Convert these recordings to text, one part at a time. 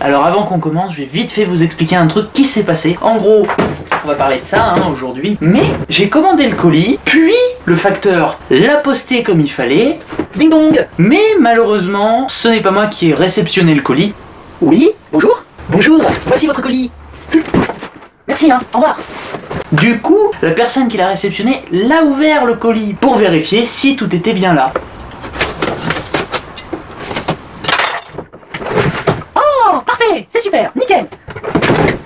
Alors avant qu'on commence, je vais vite fait vous expliquer un truc qui s'est passé. En gros, on va parler de ça aujourd'hui. Mais j'ai commandé le colis, puis le facteur l'a posté comme il fallait. Ding dong. Mais malheureusement, ce n'est pas moi qui ai réceptionné le colis. Oui, bonjour. Bonjour, voici votre colis. Merci, au revoir. Du coup, la personne qui l'a réceptionné l'a ouvert le colis pour vérifier si tout était bien là. Oh, parfait, c'est super, nickel.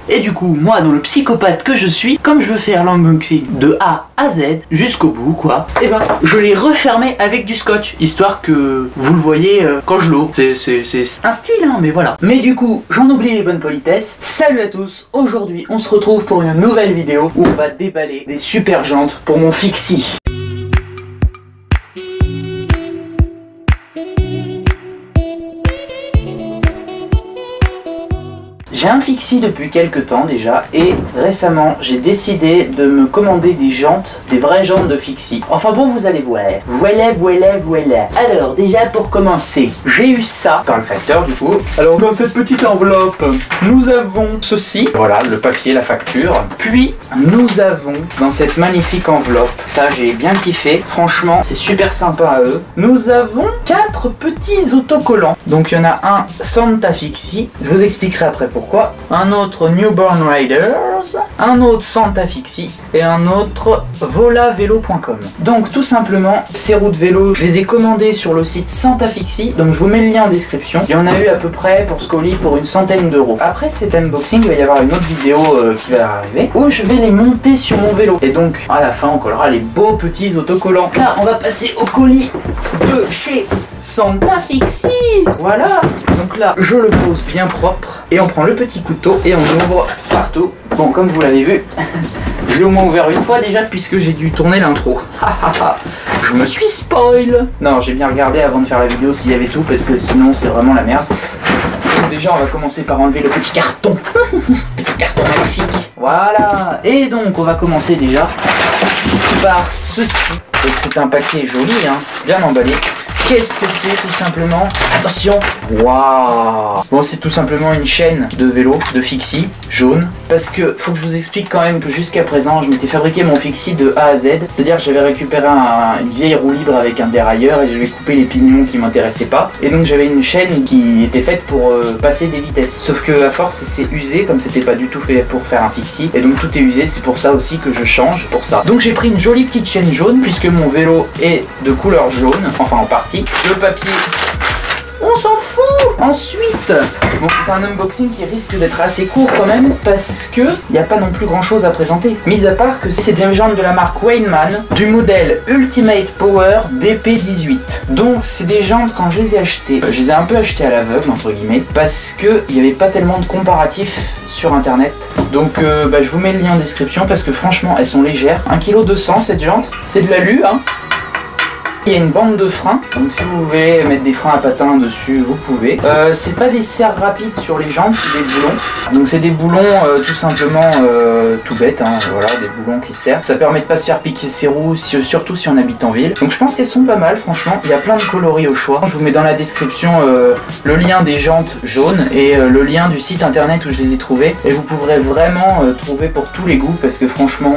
Et du coup, moi, dans le psychopathe que je suis, comme je veux faire l'unboxing de A à Z, jusqu'au bout, quoi, et ben, je l'ai refermé avec du scotch, histoire que vous le voyez quand je l'ouvre. C'est un style, hein, mais voilà. Mais du coup, j'en oublie les bonnes politesses. Salut à tous, aujourd'hui, on se retrouve pour une nouvelle vidéo où on va déballer des super jantes pour mon Fixie. J'ai un Fixie depuis quelques temps déjà et récemment j'ai décidé de me commander des jantes, des vraies jantes de Fixie. Enfin bon, vous allez voir. Voilà. Alors déjà pour commencer, j'ai eu ça dans le facteur du coup. Alors dans cette petite enveloppe, nous avons ceci. Voilà, le papier, la facture. Puis nous avons dans cette magnifique enveloppe, ça j'ai bien kiffé. Franchement, c'est super sympa à eux. Nous avons 4 petits autocollants. Donc il y en a un Santa Fixie. Je vous expliquerai après pourquoi. Un autre Newborn Riders, un autre Santa Fixie et un autre volavélo.com. Donc tout simplement, ces roues de vélo, je les ai commandées sur le site Santa Fixie, donc je vous mets le lien en description. Il y en a eu à peu près pour ce colis pour une centaine d'euros. Après cet unboxing, il va y avoir une autre vidéo qui va arriver où je vais les monter sur mon vélo. Et donc à la fin, on collera les beaux petits autocollants. Là, on va passer au colis de chez Santa Fixie. Voilà. Donc là, je le pose bien propre et on prend le petit couteau et on ouvre partout. Bon, comme vous l'avez vu, je l'ai au moins ouvert une fois déjà puisque j'ai dû tourner l'intro. Je me suis spoil. Non, j'ai bien regardé avant de faire la vidéo s'il y avait tout parce que sinon c'est vraiment la merde. Donc déjà, on va commencer par enlever le petit carton. Petit carton magnifique. Voilà. Et donc, on va commencer déjà par ceci. Donc c'est un paquet joli, hein, bien emballé. Qu'est-ce que c'est tout simplement? Attention! Waouh! Bon, c'est tout simplement une chaîne de vélo de Fixie jaune. Parce que faut que je vous explique quand même que jusqu'à présent, je m'étais fabriqué mon Fixie de A à Z. C'est-à-dire que j'avais récupéré une vieille roue libre avec un dérailleur et j'avais coupé les pignons qui m'intéressaient pas. Et donc j'avais une chaîne qui était faite pour passer des vitesses. Sauf que à force, c'est usé comme c'était pas du tout fait pour faire un Fixie. Et donc tout est usé, c'est pour ça aussi que je change pour ça. Donc j'ai pris une jolie petite chaîne jaune puisque mon vélo est de couleur jaune, enfin en partie. Le papier, on s'en fout. Ensuite, bon, c'est un unboxing qui risque d'être assez court quand même parce que il n'y a pas non plus grand chose à présenter. Mis à part que c'est des jantes de la marque Weinmann du modèle Ultimate Power DP18. Donc c'est des jantes, quand je les ai achetées, je les ai un peu achetées à l'aveugle entre guillemets parce que il n'y avait pas tellement de comparatifs sur internet. Donc je vous mets le lien en description parce que franchement elles sont légères. 1,2 kg cette jante, c'est de l'alu hein. Il y a une bande de frein, donc si vous voulez mettre des freins à patins dessus, vous pouvez. C'est pas des serres rapides sur les jantes, c'est des boulons. Donc c'est des boulons tout simplement tout bêtes, hein, voilà, des boulons qui serrent. Ça permet de pas se faire piquer ses roues, surtout si on habite en ville. Donc je pense qu'elles sont pas mal, franchement. Il y a plein de coloris au choix. Je vous mets dans la description le lien des jantes jaunes et le lien du site internet où je les ai trouvées. Et vous pourrez vraiment trouver pour tous les goûts parce que franchement...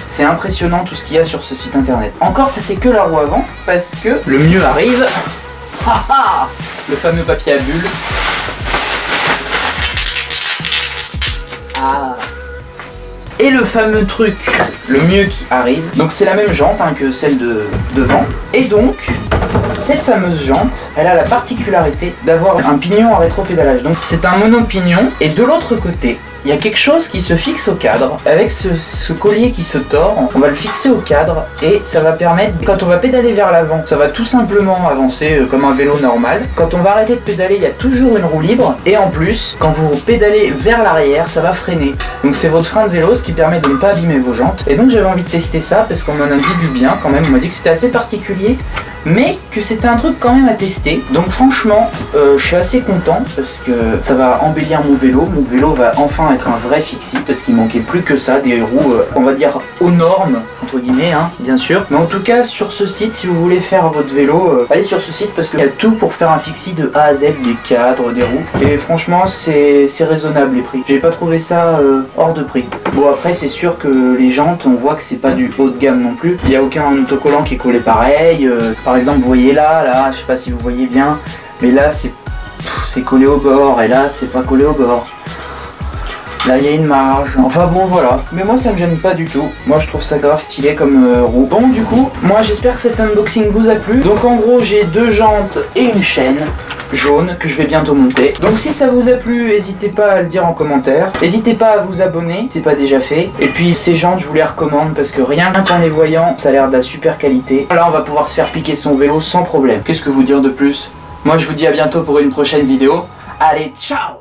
c'est impressionnant tout ce qu'il y a sur ce site internet. Encore, ça c'est que la roue avant, parce que le mieux arrive. Le fameux papier à bulles. Et le fameux truc, le mieux qui arrive. Donc c'est la même jante hein, que celle de devant. Et donc, cette fameuse jante, elle a la particularité d'avoir un pignon en rétropédalage. Donc c'est un monopignon. Et de l'autre côté, il y a quelque chose qui se fixe au cadre. Avec ce collier qui se tord, on va le fixer au cadre. Et ça va permettre, quand on va pédaler vers l'avant, ça va tout simplement avancer comme un vélo normal. Quand on va arrêter de pédaler, il y a toujours une roue libre. Et en plus, quand vous pédalez vers l'arrière, ça va freiner. Donc c'est votre frein de vélo, ce qui permet de ne pas abîmer vos jantes. Et donc j'avais envie de tester ça parce qu'on m'en a dit du bien quand même. On m'a dit que c'était assez particulier mais que c'était un truc quand même à tester. Donc franchement, je suis assez content parce que ça va embellir mon vélo. Mon vélo va enfin être un vrai fixie parce qu'il manquait plus que ça, des roues, on va dire aux normes, entre guillemets, hein, bien sûr. Mais en tout cas, sur ce site, si vous voulez faire votre vélo, allez sur ce site parce qu'il y a tout pour faire un fixie de A à Z, des cadres, des roues. Et franchement, c'est raisonnable les prix. J'ai pas trouvé ça hors de prix. Bon, après, c'est sûr que les jantes, on voit que c'est pas du haut de gamme non plus. Il n'y a aucun autocollant qui est collé pareil. Par exemple, vous voyez là, je sais pas si vous voyez bien, mais là, c'est collé au bord et là, c'est pas collé au bord. Là il y a une marge, enfin bon voilà, mais moi ça me gêne pas du tout, moi je trouve ça grave stylé comme roue. Bon du coup, moi j'espère que cet unboxing vous a plu. Donc en gros j'ai 2 jantes et une chaîne jaune que je vais bientôt monter. Donc si ça vous a plu, n'hésitez pas à le dire en commentaire. N'hésitez pas à vous abonner, c'est pas déjà fait. Et puis ces jantes je vous les recommande parce que rien qu'en les voyant, ça a l'air de la super qualité. Là on va pouvoir se faire piquer son vélo sans problème. Qu'est-ce que vous dire de plus? Moi je vous dis à bientôt pour une prochaine vidéo. Allez, ciao!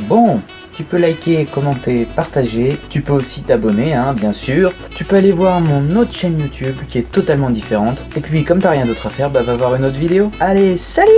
Bon, tu peux liker, commenter, partager. Tu peux aussi t'abonner, hein, bien sûr. Tu peux aller voir mon autre chaîne YouTube qui est totalement différente. Et puis, comme t'as rien d'autre à faire, bah va voir une autre vidéo. Allez, salut!